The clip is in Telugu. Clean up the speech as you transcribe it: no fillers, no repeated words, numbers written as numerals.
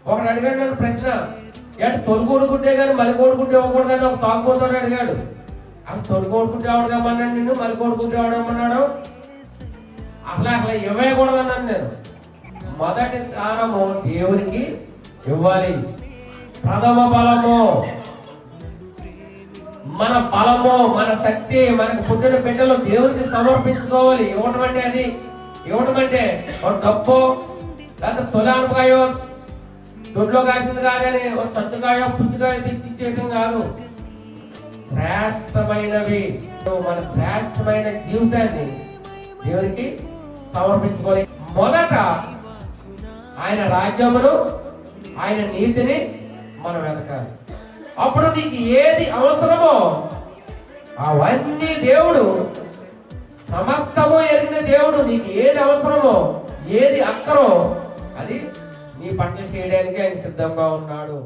ఒకడు అడిగాడు నన్ను ప్రశ్న, ఏంటి తొలి కోడుకుంటే కానీ మళ్ళీ కోడుకుంటే ఇవ్వకూడదని ఒక తాగుపోతాడు అడిగాడు. అసలు తొలి కోడుకుంటే ఎవడమన్నాడు నిన్ను, మళ్ళీ కోడుకుంటే ఎవడమన్నాడు? అసలు ఇవ్వకూడదన్నాను నేను. మొదటి స్థానము దేవునికి ఇవ్వాలి. ప్రథమ బలము, మన బలము, మన శక్తి, మనకు పుట్టిన బిడ్డలు దేవునికి సమర్పించుకోవాలి. ఇవ్వటం అంటే అది, ఇవ్వటం అంటే ఒక డబ్బు లేకపోతే తొలానుకాయో దొడ్లో కాసింది కాదని ఒక సత్తుకాయో పుచ్చుకాయో తెచ్చిచ్చేయటం కాదు. శ్రేష్టమైనవి, మన శ్రేష్టమైన జీవితాన్ని దేవునికి సమర్పించుకోవాలి. మొదట ఆయన రాజ్యమును, ఆయన నీతిని మనం వెతకాలి. అప్పుడు నీకు ఏది అవసరమో అవన్నీ దేవుడు, సమస్తము ఎరిగిన దేవుడు, నీకు ఏది అవసరమో ఏది అక్కరో అది నీ పట్ల చేయడానికి ఆయన సిద్ధంగా ఉన్నాడు.